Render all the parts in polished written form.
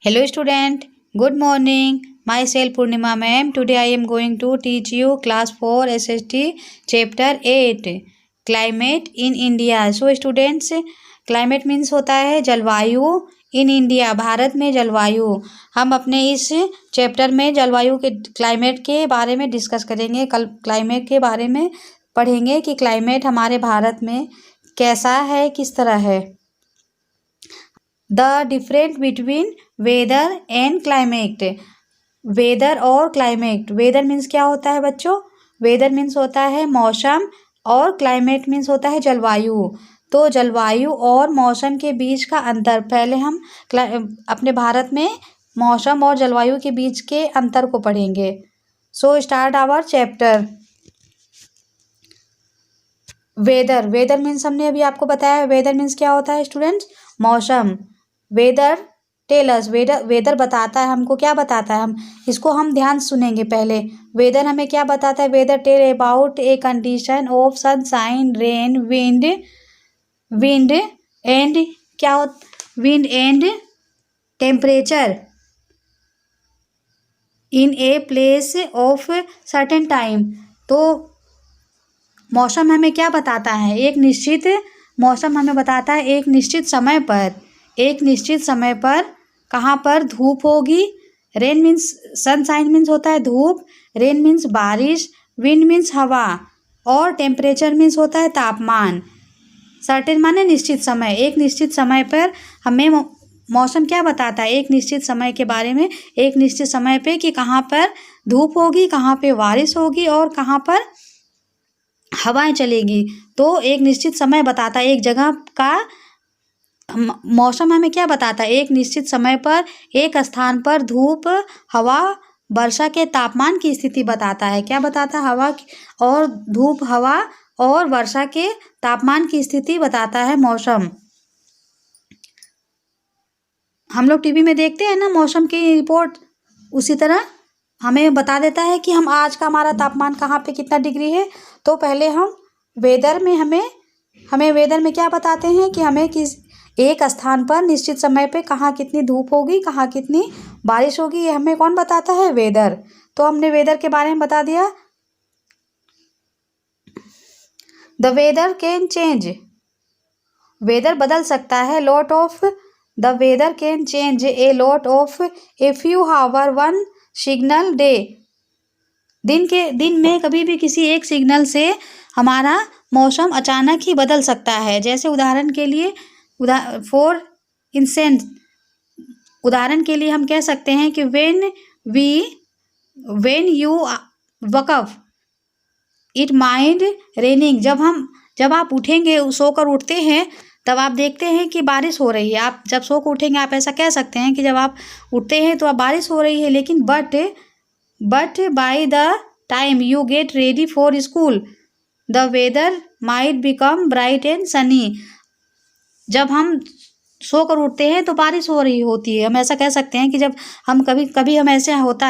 Hello student, good morning. Myself Purnima ma'am. Today I am going to teach you class 4 SST chapter 8 climate in India. So students, climate means होता है जलवायु in India, Bharat में जलवायु। हम अपने इस chapter में जलवायु के क्लाइमेट के बारे में डिस्कस करेंगे। कल क्लाइमेट के बारे में पढ़ेंगे कि क्लाइमेट हमारे भारत में कैसा है, किस तरह है। The different between weather and climate. Weather और क्लाइमेट। वेदर मीन्स क्या होता है बच्चों? वेदर मीन्स होता है मौसम और क्लाइमेट मीन्स होता है जलवायु। तो जलवायु और मौसम के बीच का अंतर, पहले हम अपने भारत में मौसम और जलवायु के बीच के अंतर को पढ़ेंगे। So start our chapter. Weather. Weather means हमने अभी आपको बताया, वेदर मीन्स क्या होता है स्टूडेंट्स? मौसम। Weather tells. वेदर बताता है हमको, क्या बताता है, हम इसको हम ध्यान सुनेंगे पहले। वेदर हमें क्या बताता है? Weather tell about a condition of sunshine, rain, wind and क्या हो, wind and temperature in a place of certain time. तो मौसम हमें क्या बताता है? एक निश्चित मौसम हमें बताता है एक निश्चित समय पर, एक निश्चित समय पर कहाँ पर धूप होगी। रेन मीन्स सनशाइन मीन्स होता है धूप, रेन मीन्स बारिश, विंड मीन्स हवा और टेम्परेचर मीन्स होता है तापमान। सर्टेन माने निश्चित समय। एक निश्चित समय पर हमें मौसम क्या बताता है? एक निश्चित समय के बारे में, एक निश्चित समय पे कि कहाँ पर धूप होगी, कहाँ पे बारिश होगी और कहाँ पर हवाएं चलेगी। तो एक निश्चित समय बताता है, एक जगह का मौसम हमें क्या बताता है? एक निश्चित समय पर एक स्थान पर धूप, हवा, वर्षा के तापमान की स्थिति बताता है। क्या बताता है? हवा और धूप, हवा और वर्षा के तापमान की स्थिति बताता है मौसम। हम लोग टीवी में देखते हैं ना मौसम की रिपोर्ट, उसी तरह हमें बता देता है कि हम आज का हमारा तापमान कहाँ पे कितना डिग्री है। तो पहले हम वेदर में हमें वेदर में क्या बताते हैं कि हमें किस एक स्थान पर निश्चित समय पे कहाँ कितनी धूप होगी, कहाँ कितनी बारिश होगी, ये हमें कौन बताता है? वेदर। तो हमने वेदर के बारे में बता दिया। The weather can change. Weather बदल सकता है। Lot of the weather can change a lot of a few hour one signal day. दिन में कभी भी किसी एक सिग्नल से हमारा मौसम अचानक ही बदल सकता है। जैसे उदाहरण के लिए फॉर इंस्टेंस, उदाहरण के लिए हम कह सकते हैं कि व्हेन यू वक अप इट माइंड रेनिंग। जब आप उठेंगे, सोकर उठते हैं, तब आप देखते हैं कि बारिश हो रही है। आप जब सोकर उठेंगे आप ऐसा कह सकते हैं कि जब आप उठते हैं तो अब बारिश हो रही है। लेकिन but by the time you get ready for school the weather might become bright and sunny. जब हम सोकर उठते हैं तो बारिश हो रही होती है। हम ऐसा कह सकते हैं कि जब हम कभी हमें ऐसा होता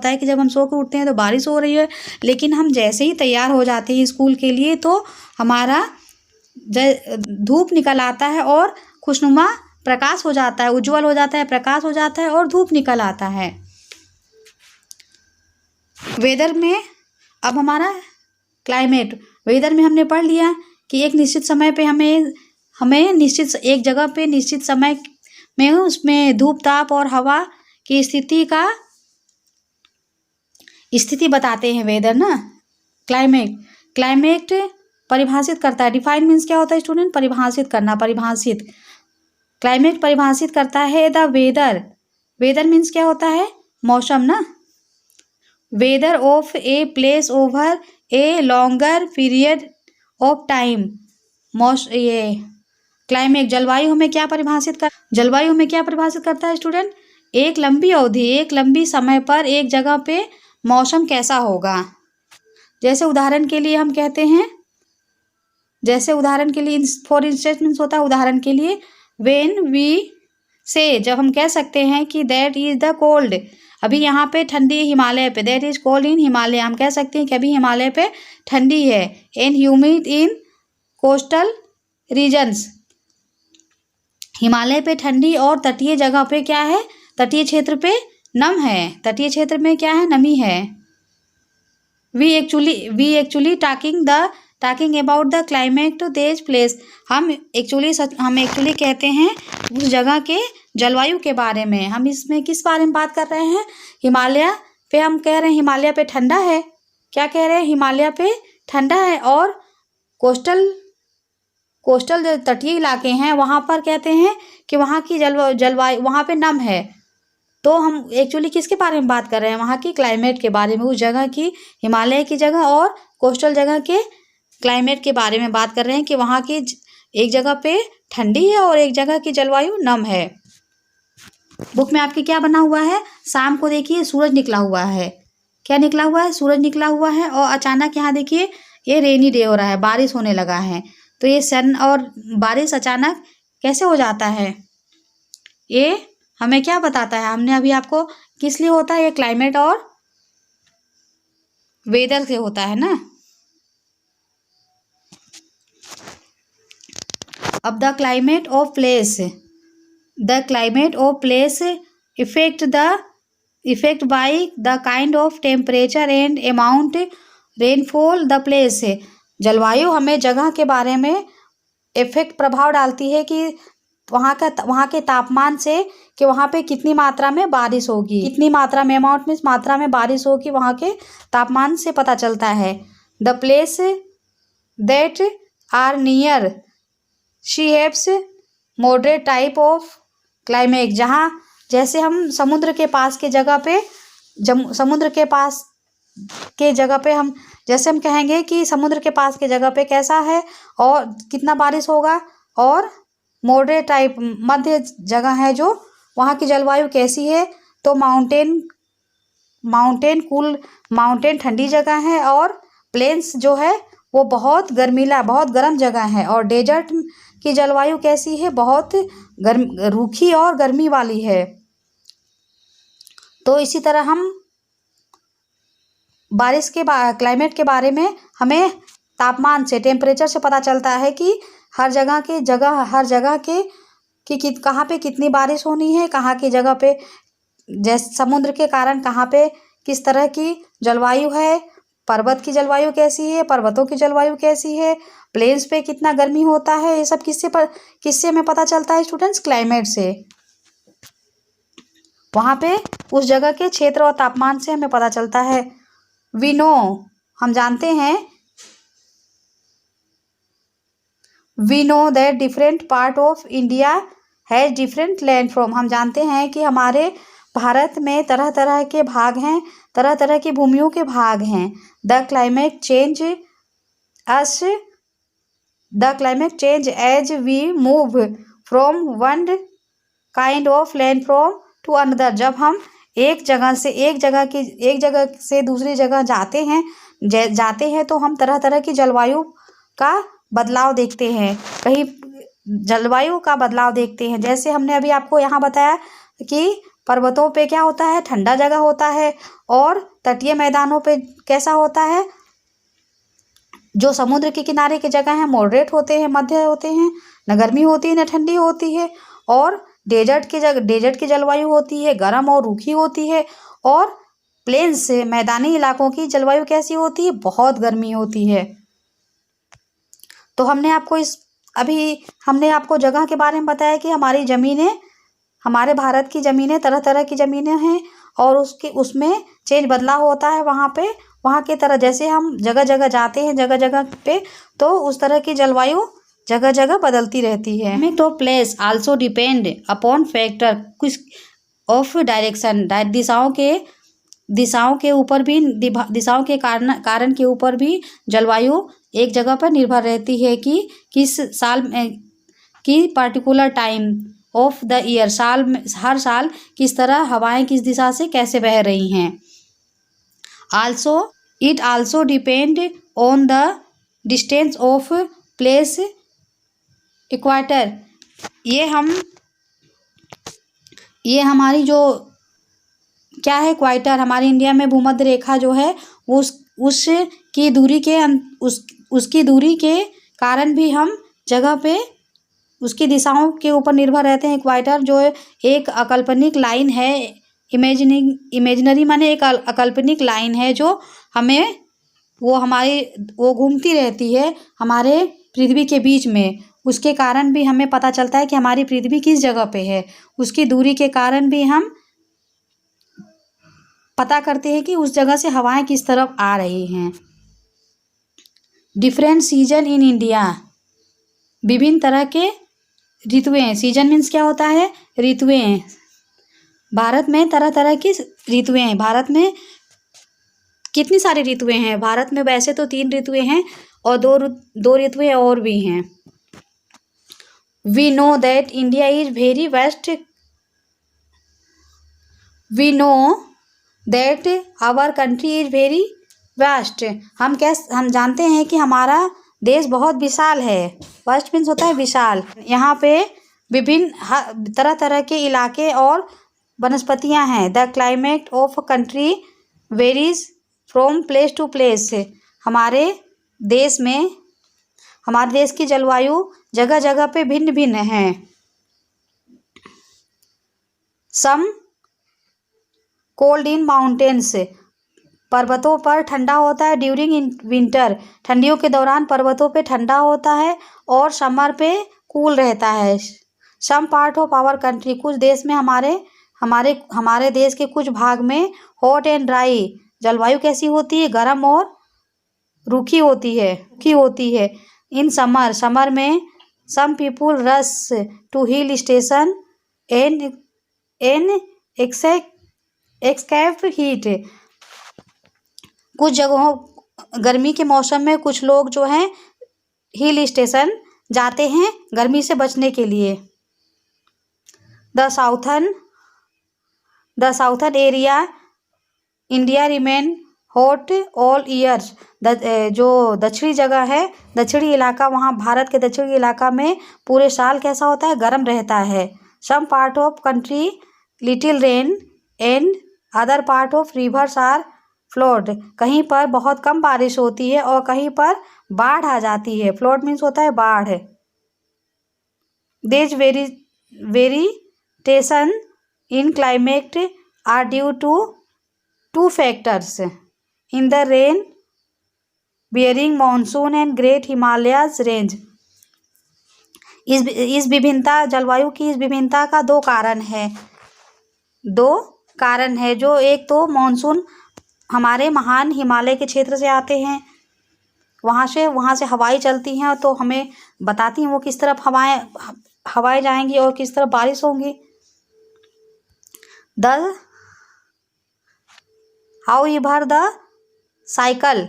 है कि जब हम सोकर उठते हैं तो बारिश हो रही है, लेकिन हम जैसे ही तैयार हो जाते हैं स्कूल के लिए तो हमारा धूप निकल आता है और खुशनुमा प्रकाश हो जाता है, उज्जवल हो जाता है, प्रकाश हो जाता है और धूप निकल आता है। वेदर में अब हमारा क्लाइमेट। वेदर में हमने पढ़ लिया कि एक निश्चित समय पे हमें निश्चित एक जगह पे निश्चित समय में उसमें धूप, ताप और हवा की स्थिति बताते हैं वेदर ना। क्लाइमेट परिभाषित करता है। डिफाइन मीन्स क्या होता है स्टूडेंट? परिभाषित करना, परिभाषित। क्लाइमेट परिभाषित करता है द वेदर। वेदर मीन्स क्या होता है? मौसम ना। Weather of a place over a longer period of time. ये क्लाइमेट जलवायु हमें क्या परिभाषित करता है स्टूडेंट? एक लंबी अवधि, एक लंबी समय पर एक जगह पे मौसम कैसा होगा। जैसे उदाहरण के लिए हम कहते हैं, फॉर इंस्टेंस मीन्स होता है उदाहरण के लिए। व्हेन वी से, जब हम कह सकते हैं कि दैट इज द कोल्ड, अभी यहाँ पे ठंडी है हिमालय पे, that is cold in Himalaya. हम कह सकते हैं कि अभी हिमालय पे ठंडी है। And humid in coastal regions, Himalaya पे ठंडी और तटीय जगह पे क्या है? तटीय क्षेत्र पे नम है, तटीय क्षेत्र में क्या है, नमी है। We actually talking about the climate these place. हम एक्चुअली कहते हैं उस जगह के जलवायु के बारे में। हम इसमें किस बारे में बात कर रहे हैं, हिमालय पे हम कह रहे हैं हिमालय पे ठंडा है। क्या कह रहे हैं, हिमालय पे ठंडा है। और कोस्टल जो तटीय इलाके हैं वहाँ पर कहते हैं कि वहाँ की जलवायु वहाँ पे नम है। तो हम एक्चुअली किसके बारे में बात कर रहे हैं, वहाँ की क्लाइमेट के बारे में, उस जगह की, हिमालय की जगह और कोस्टल जगह के क्लाइमेट के बारे में बात कर रहे हैं कि वहाँ की एक जगह पे ठंडी है और एक जगह की जलवायु नम है। बुक में आपके क्या बना हुआ है, शाम को देखिए सूरज निकला हुआ है। क्या निकला हुआ है, सूरज निकला हुआ है। और अचानक यहाँ देखिए ये रेनी डे हो रहा है, बारिश होने लगा है। तो ये सन और बारिश अचानक कैसे हो जाता है, ये हमें क्या बताता है, हमने अभी आपको किस लिए होता है, ये क्लाइमेट और वेदर से होता है ना। अब the climate of place effect by the kind of temperature and amount rainfall the place. जलवायु हमें जगह के बारे में इफेक्ट प्रभाव डालती है कि वहाँ के तापमान से कि वहाँ पे कितनी मात्रा में बारिश होगी, कितनी मात्रा में, अमाउंट मीन्स मात्रा में बारिश होगी, वहाँ के तापमान से पता चलता है। The place that are near sea haves moderate type of climate. जहाँ जैसे हम समुद्र के पास के जगह पे हम जैसे हम कहेंगे कि समुद्र के पास के जगह पे कैसा है और कितना बारिश होगा, और मॉडरेट टाइप मध्य जगह है जो वहाँ की जलवायु कैसी है, तो माउंटेन ठंडी जगह है और प्लेन्स जो है वो बहुत गर्म जगह है। और डेजर्ट की जलवायु कैसी है, बहुत रूखी और गर्मी वाली है। तो इसी तरह हम बारिश के क्लाइमेट के बारे में हमें तापमान से, टेम्परेचर से पता चलता है कि हर जगह के कहाँ पे कितनी बारिश होनी है, कहाँ की जगह पे, जैसे समुद्र के कारण कहाँ पे किस तरह की जलवायु है, पर्वत की जलवायु कैसी है, पर्वतों की जलवायु कैसी है, प्लेन्स पे कितना गर्मी होता है, ये सब किससे हमें पता चलता है स्टूडेंट्स, क्लाइमेट से। वहाँ पे उस जगह के क्षेत्र और तापमान से हमें पता चलता है। वी नो, हम जानते हैं, we know that different part of India has different landform. हम जानते हैं कि हमारे भारत में तरह तरह के भाग हैं, तरह तरह की भूमियों के भाग हैं। The climate change as we move from one kind of landform to another. जब हम एक जगह से दूसरी जगह जाते हैं तो हम तरह तरह की जलवायु का बदलाव देखते हैं, कहीं जलवायु का बदलाव देखते हैं। जैसे हमने अभी आपको यहाँ बताया कि पर्वतों पे क्या होता है, ठंडा जगह होता है, और तटीय मैदानों पे कैसा होता है, जो समुद्र के किनारे की जगह है मॉडरेट होते हैं, मध्य होते हैं, न गर्मी होती है न ठंडी होती है। और डेजर्ट की जलवायु होती है, गर्म और रूखी होती है। और प्लेन्स से मैदानी इलाकों की जलवायु कैसी होती है, बहुत गर्मी होती है। तो हमने आपको जगह के बारे में बताया कि हमारे भारत की ज़मीनें तरह तरह की ज़मीनें हैं, और उसमें चेंज बदलाव होता है वहाँ के तरह। जैसे हम जगह जगह जाते हैं जगह जगह पे, तो उस तरह की जलवायु जगह जगह बदलती रहती है। हमें तो place also depend upon factor कुछ ऑफ डायरेक्शन। दिशाओं के कारण के ऊपर भी जलवायु एक जगह पर निर्भर रहती है कि किस साल में, की particular time of the year, हर साल किस तरह हवाएं किस दिशा से कैसे बह रही हैं। It also depend on the distance of place equator. ये हमारी जो क्या है, इक्वाटर, हमारी इंडिया में भूमध्य रेखा जो है उसकी दूरी के कारण भी हम जगह पे उसकी दिशाओं के ऊपर निर्भर रहते हैं। इक्वाटर जो एक अकाल्पनिक लाइन है, इमेजिनरी माने एक अकाल्पनिक लाइन है जो हमें वो घूमती रहती है हमारे पृथ्वी के बीच में। उसके कारण भी हमें पता चलता है कि हमारी पृथ्वी किस जगह पे है। उसकी दूरी के कारण भी हम पता करते हैं कि उस जगह से हवाएं किस तरफ आ रही हैं। डिफरेंट सीजन इन इंडिया, विभिन्न तरह के ऋतुएं। सीजन मीन्स क्या होता है? ऋतुएं। भारत में तरह तरह की ऋतुएं हैं। भारत में कितनी सारी ऋतुएं हैं? भारत में वैसे तो 3 ऋतुएं हैं और दो ऋतुएं और भी हैं। We know that India is very vast. We know that our country is very vast. हम जानते हैं कि हमारा देश बहुत विशाल है। वास्ट मीन्स होता है विशाल। यहाँ पे विभिन्न तरह तरह के इलाके और वनस्पतियाँ हैं। The climate of country varies from place to place. हमारे देश की जलवायु जगह जगह पे भिन्न भिन्न है। सम कोल्ड इन माउंटेन्स, पर्वतों पर ठंडा होता है। ड्यूरिंग इन विंटर, ठंडियों के दौरान पर्वतों पे ठंडा होता है और समर पे कूल रहता है। Some part of our country, कुछ देश में हमारे देश के कुछ भाग में हॉट एंड ड्राई, जलवायु कैसी होती है? गर्म और रूखी होती है। इन समर में some people rush to hill station and escape heat. कुछ जगहों गर्मी के मौसम में कुछ लोग जो हैं हिल स्टेशन जाते हैं गर्मी से बचने के लिए। The southern area India remain hot all years. जो दक्षिणी जगह है, दक्षिणी इलाका, वहाँ भारत के दक्षिणी इलाका में पूरे साल कैसा होता है? गर्म रहता है। Some part of country little rain and other part of rivers are flowed. कहीं पर बहुत कम बारिश होती है और कहीं पर बाढ़ आ जाती है। फ्लोड मीन्स होता है बाढ़। These variation in climate are due to 2 factors in the rain bearing monsoon and great Himalayas range. इस विभिन्नता, जलवायु की इस विभिन्नता का 2 कारण है जो एक तो मानसून हमारे महान हिमालय के क्षेत्र से आते हैं। वहाँ से हवाएं चलती हैं तो हमें बताती हैं वो किस तरफ हवाएं जाएंगी और किस तरफ बारिश होंगी। However, the cycle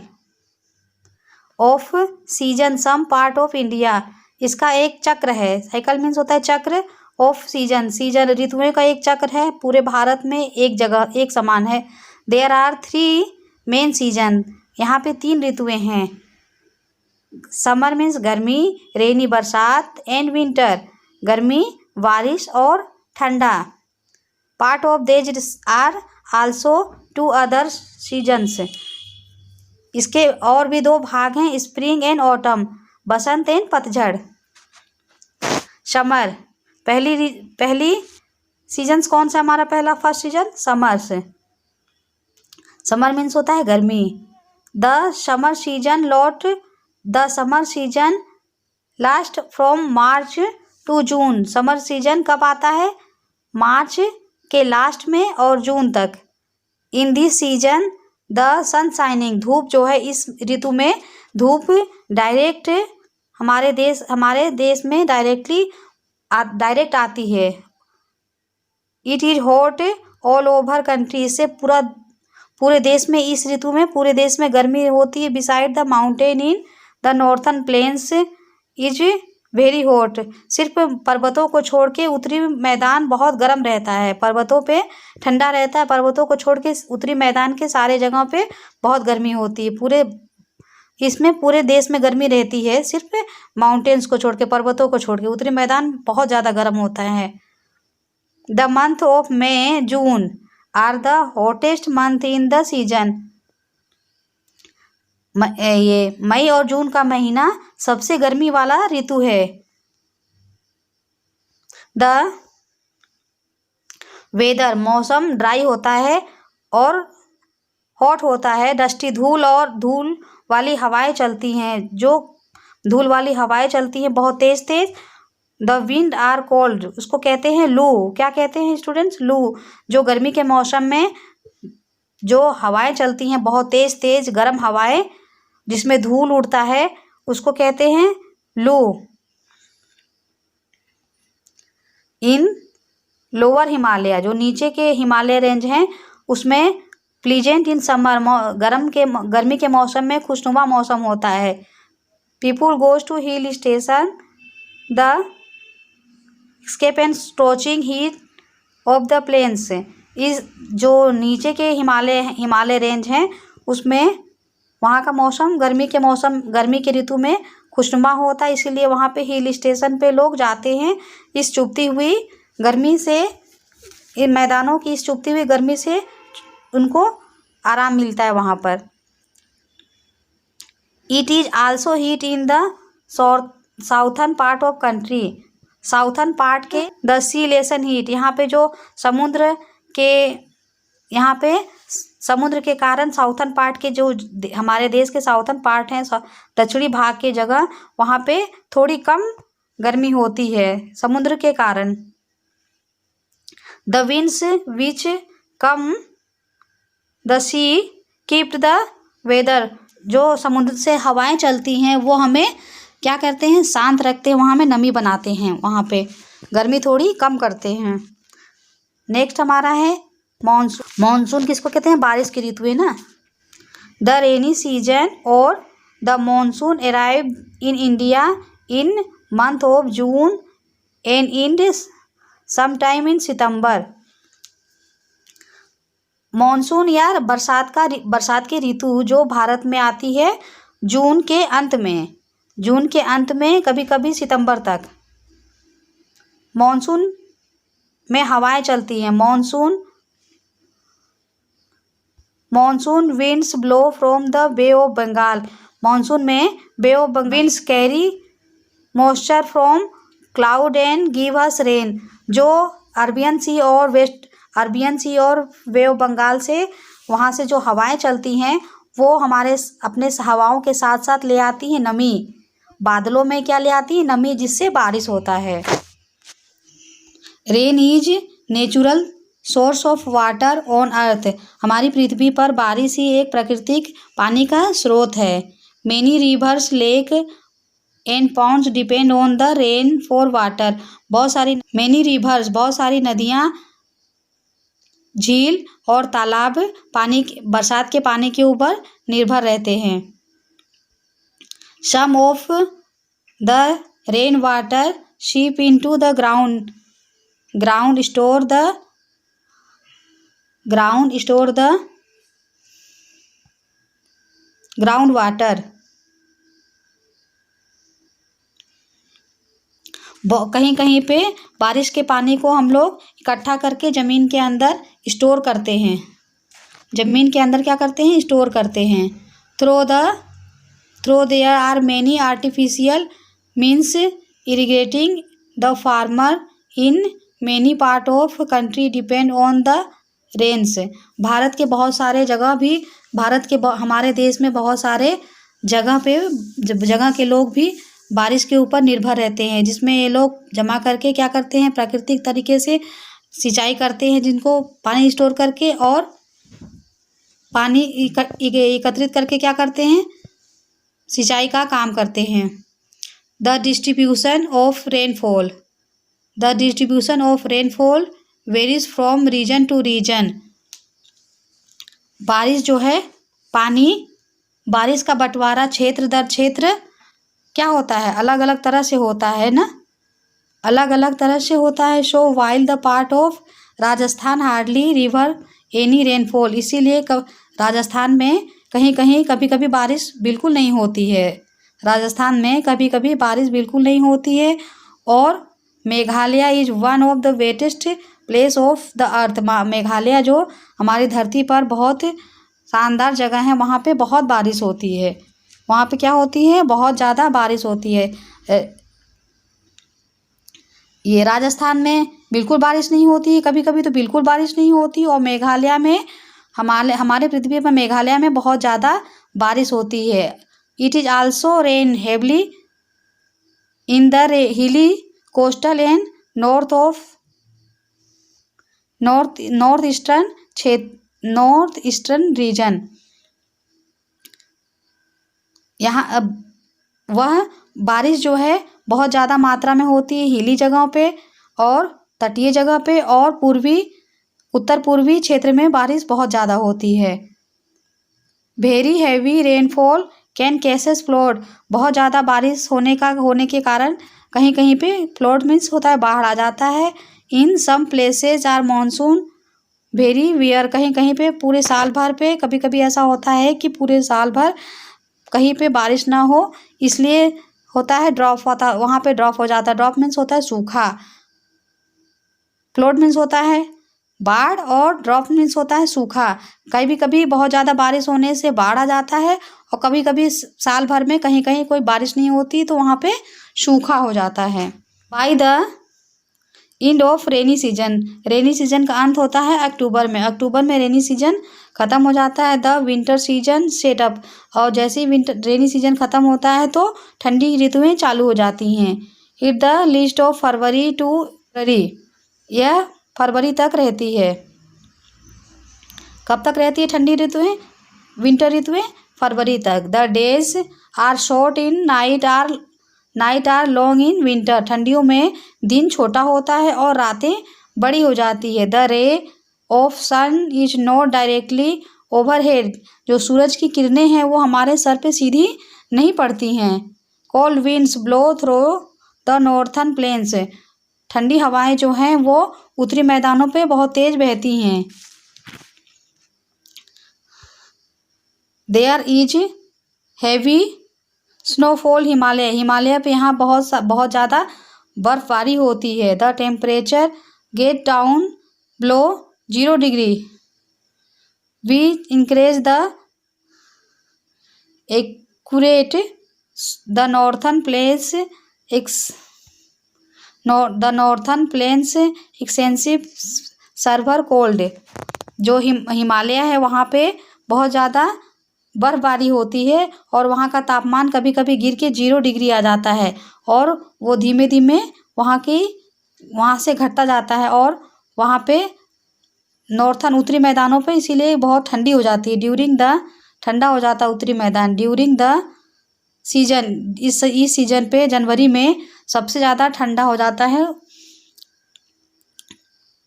of season some part of India, इसका एक चक्र है। साइकिल मीन्स होता है चक्र। ऑफ सीजन ऋतुओं का एक चक्र है। पूरे भारत में एक समान है। देयर आर 3 मेन सीजन, यहाँ पे 3 ऋतुएं हैं। समर मीन्स गर्मी, रेनी बरसात, एंड विंटर गर्मी, बारिश और ठंडा। Part of these are also 2 other seasons, इसके और भी 2 भाग हैं। स्प्रिंग एंड ऑटम, बसंत एंड पतझड़। समर, पहली सीजन्स कौन सा? हमारा पहला फर्स्ट सीजन समर से। समर मीन्स होता है गर्मी। The summer season last from March to June. Summer season कब आता है? मार्च के लास्ट में और जून तक। In this season the sun shining, धूप जो है इस ऋतु में धूप डायरेक्ट हमारे देश में डायरेक्ट आती है। It is hot all over country, इससे पूरे देश में इस ऋतु में पूरे देश में गर्मी होती है। Beside the mountain in the northern plains is very hot, सिर्फ पर्वतों को छोड़ के उत्तरी मैदान बहुत गर्म रहता है। पर्वतों पे ठंडा रहता है, पर्वतों को छोड़ के उत्तरी मैदान के सारे जगह पे बहुत गर्मी होती है। पूरे देश में गर्मी रहती है, सिर्फ माउंटेन्स को छोड़ के, पर्वतों को छोड़ के उत्तरी मैदान बहुत ज़्यादा गर्म होता है। The month of May June are the hottest month in the season, ये मई और जून का महीना सबसे गर्मी वाला ऋतु है। द वेदर, मौसम ड्राई होता है और हॉट होता है। डस्टी, धूल और धूल वाली हवाएं चलती हैं, जो धूल वाली हवाएं चलती हैं बहुत तेज तेज। द विंड आर कोल्ड, उसको कहते हैं लू। क्या कहते हैं स्टूडेंट्स? लू। जो गर्मी के मौसम में जो हवाएं चलती हैं बहुत तेज तेज गर्म हवाएं, जिसमें धूल उड़ता है, उसको कहते हैं लू। इन लोअर हिमालय, जो नीचे के हिमालय रेंज हैं, उसमें प्लीजेंट इन समर, गर्मी के मौसम में खुशनुमा मौसम होता है। People goes to hill station, the escape and scorching heat of the plains. इस जो नीचे के हिमालय रेंज हैं, उसमें वहाँ का मौसम गर्मी के ऋतु में खुशनुमा होता है, इसीलिए वहाँ पे हिल स्टेशन पे लोग जाते हैं। इस चुभती हुई गर्मी से, इन मैदानों की इस चुभती हुई गर्मी से उनको आराम मिलता है वहाँ पर। It is also heat in the southern part of country, southern part के द सी लेसन हीट, यहाँ पे जो समुद्र के कारण साउथर्न पार्ट के जो हमारे देश के साउथर्न पार्ट हैं, दक्षिणी भाग के जगह, वहाँ पे थोड़ी कम गर्मी होती है समुद्र के कारण। The winds which come the sea keep the weather, जो समुद्र से हवाएं चलती हैं वो हमें क्या करते हैं? शांत रखते हैं, वहाँ हमें नमी बनाते हैं, वहाँ पे गर्मी थोड़ी कम करते हैं। नेक्स्ट हमारा है मॉनसून। मॉनसून किसको कहते हैं? बारिश की ऋतु है ना। द रेनी सीजन और the monsoon arrive in India in month of June and end sometime in September. Monsoon या बरसात की ऋतु जो भारत में आती है जून के अंत में कभी कभी सितंबर तक। मॉनसून में हवाएं चलती हैं। Monsoon winds blow from the bay of Bengal. Monsoon में bay of winds carry moisture from cloud and give us rain. जो अरबियन सी और बे ऑफ बंगाल से वहाँ से जो हवाएं चलती हैं वो हमारे अपने हवाओं के साथ साथ ले आती हैं नमी। बादलों में क्या ले आती है? नमी, जिससे बारिश होता है। Rain is natural source of water on earth. हमारी पृथ्वी पर बारिश ही एक प्राकृतिक पानी का स्रोत है। Many rivers, lake and ponds depend on the rain for water. बहुत सारी नदियाँ, झील और तालाब बरसात के पानी के ऊपर निर्भर रहते हैं। सम ऑफ द रेन वाटर सीप into the ground store the ground water. कहीं कहीं पे बारिश के पानी को हम लोग इकट्ठा करके ज़मीन के अंदर स्टोर करते हैं। ज़मीन के अंदर क्या करते हैं? स्टोर करते हैं। Through there are many artificial means irrigating the farmer in many part of country depend on the rains. हमारे देश में बहुत सारे जगह के लोग भी बारिश के ऊपर निर्भर रहते हैं, जिसमें ये लोग जमा करके क्या करते हैं? प्राकृतिक तरीके से सिंचाई करते हैं, जिनको पानी स्टोर करके और पानी एकत्रित करके क्या करते हैं? सिंचाई का काम करते हैं। The distribution of rainfall varies from region to region. बारिश का बंटवारा क्षेत्र दर क्षेत्र क्या होता है? अलग अलग तरह से होता है ना, अलग अलग तरह से होता है। So while the part of Rajasthan hardly river any rainfall. इसीलिए राजस्थान में कभी कभी बारिश बिल्कुल नहीं होती है। और Meghalaya is one of the wettest place of the earth. Meghalaya जो हमारी धरती पर बहुत शानदार जगह है, वहाँ पे बहुत बारिश होती है। वहाँ पे क्या होती है? बहुत ज़्यादा बारिश होती है। ये राजस्थान में बिल्कुल बारिश नहीं होती, कभी कभी तो बिल्कुल बारिश नहीं होती। और मेघालय में, हमारे पृथ्वी पर मेघालय में बहुत ज़्यादा बारिश होती है। It is also rain heavily in the hilly coastal and north eastern region. यहाँ अब वह बारिश जो है बहुत ज़्यादा मात्रा में होती है हिली जगहों पे और तटीय जगह पे, और उत्तर पूर्वी क्षेत्र में बारिश बहुत ज़्यादा होती है। Very heavy rainfall can cases flood. बहुत ज़्यादा बारिश होने के कारण कहीं कहीं पे फ्लड मीन्स होता है बाढ़ आ जाता है। In some places are monsoon very weird. कहीं कहीं पे पूरे साल भर पे, कभी कभी ऐसा होता है कि पूरे साल भर कहीं पे बारिश ना हो, इसलिए होता है वहाँ पे ड्रॉप हो जाता है। ड्रॉप मीन्स होता है सूखा, फ्लड मीन्स होता है बाढ़, और ड्रॉप मीन्स होता है सूखा। कभी कभी बहुत ज़्यादा बारिश होने से बाढ़ आ जाता है, और कभी कभी साल भर में कहीं कहीं कोई बारिश नहीं होती तो वहाँ पे सूखा हो जाता है। By the end of rainy season. Rainy season का अंत होता है अक्टूबर में। अक्टूबर में रेनी सीजन ख़त्म हो जाता है। The winter season setup. और जैसे ही रेनी सीजन ख़त्म होता है तो ठंडी ऋतुएं चालू हो जाती हैं। It the list of February to February. यह फरवरी तक रहती है। कब तक रहती है ठंडी ऋतुएं, विंटर ऋतुएं? फरवरी तक। The days are short in night are long in winter. ठंडियों में दिन छोटा होता है और रातें बड़ी हो जाती है। The ray of sun is not directly overhead. जो सूरज की किरणें हैं वो हमारे सर पे सीधी नहीं पड़ती हैं। Cold winds blow through the northern plains. ठंडी हवाएं जो हैं वो उत्तरी मैदानों पे बहुत तेज बहती हैं। There is heavy snowfall Himalaya पे यहाँ बहुत ज़्यादा बर्फबारी होती है। The temperature get down below 0 degree. We increase the accurate the northern plains extensive server cold. जो हिमालय है वहाँ पे बहुत ज़्यादा बर्फबारी होती है और वहाँ का तापमान कभी कभी गिर के 0 डिग्री आ जाता है, और वो धीमे धीमे वहाँ से घटता जाता है, और वहाँ पे नॉर्थन उत्तरी मैदानों पे इसीलिए बहुत ठंडी हो जाती है। ठंडा हो जाता है उत्तरी मैदान ड्यूरिंग द सीजन। इस सीजन पे जनवरी में सबसे ज़्यादा ठंडा हो जाता है।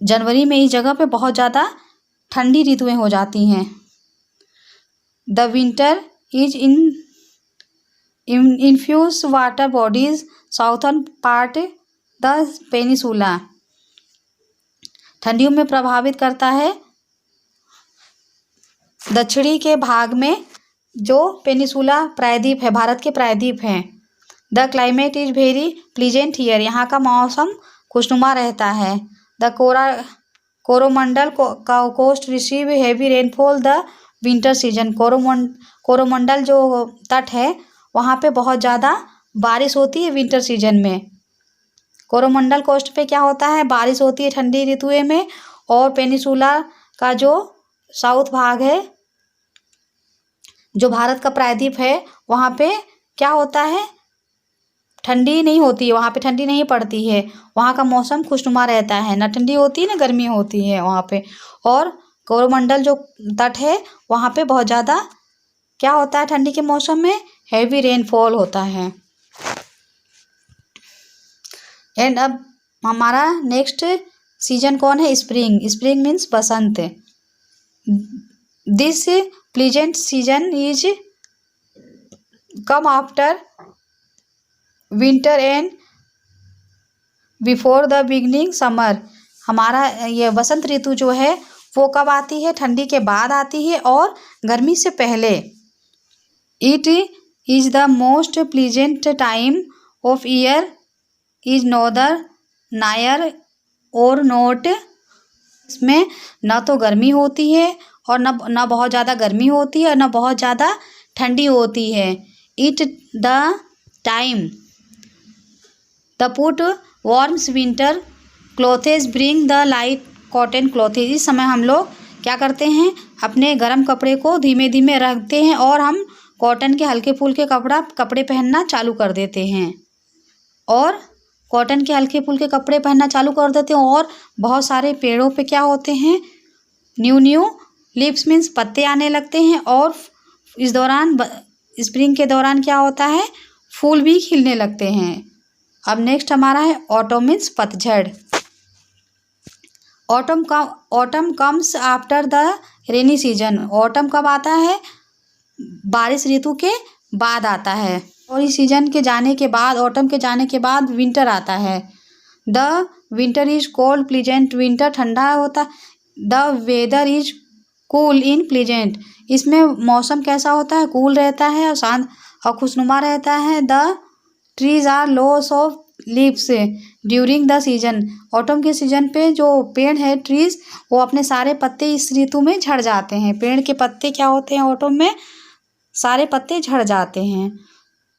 जनवरी में इस जगह पे बहुत ज़्यादा ठंडी ऋतुएं हो जाती हैं। The winter is infuse water bodies southern part the peninsula. ठंडियों में प्रभावित करता है दक्षिणी के भाग में जो पेनिसुला प्रायद्वीप है, भारत के प्रायद्वीप हैं। The climate is very pleasant here. यहाँ का मौसम खुशनुमा रहता है। The Coromandel coast receive heavy rainfall the winter season. Coromandel जो तट है वहाँ पे बहुत ज़्यादा बारिश होती है विंटर सीजन में। कोरोमंडल कोस्ट पे क्या होता है, बारिश होती है ठंडी ऋतुएं में, और पेनिसुला का जो साउथ भाग है, जो भारत का प्रायद्वीप है, वहाँ पे क्या होता है, ठंडी नहीं होती है, वहाँ पे ठंडी नहीं पड़ती है। वहाँ का मौसम खुशनुमा रहता है, ना ठंडी होती है ना गर्मी होती है वहाँ पे। और कोरोमंडल जो तट है वहाँ पे बहुत ज़्यादा क्या होता है, ठंडी के मौसम में हैवी रेनफॉल होता है। एंड अब हमारा नेक्स्ट सीजन कौन है, spring. Spring means Basant. This pleasant season is come after winter and before the beginning summer. हमारा ये बसंत ऋतु जो है वो कब आती है, ठंडी के बाद आती है और गर्मी से पहले। It is the most pleasant time of year is neither nor और नोट। इसमें न तो गर्मी होती है और न बहुत ज़्यादा गर्मी होती है और न बहुत ज़्यादा ठंडी होती है। It the time the put warms winter clothes bring the light cotton clothes. इस समय हम लोग क्या करते हैं, अपने गर्म कपड़े को धीमे धीमे रखते हैं और हम कॉटन के हल्के फुल्के कपड़े पहनना चालू कर देते हैं और कॉटन के हल्के फुल्के कपड़े पहनना चालू कर देते हैं। और बहुत सारे पेड़ों पे क्या होते हैं, न्यू लीव्स मीन्स पत्ते आने लगते हैं। और इस दौरान स्प्रिंग के दौरान क्या होता है, फूल भी खिलने लगते हैं। अब नेक्स्ट हमारा है ऑटम मीन्स पतझड़। Autumn comes after the rainy season. Autumn कब आता है, बारिश ऋतु के बाद आता है। और इस सीजन के जाने के बाद, ऑटम के जाने के बाद विंटर आता है। The winter is cold pleasant. Winter ठंडा होता। The weather is cool in pleasant. इसमें मौसम कैसा होता है, कूल रहता है और शांत और खुशनुमा रहता है। The trees are loss of leaves during the season. Autumn के सीजन पे जो पेड़ है, ट्रीज, वो अपने सारे पत्ते इस ऋतु में झड़ जाते हैं। पेड़ के पत्ते क्या होते हैं, ऑटम में सारे पत्ते झड़ जाते हैं।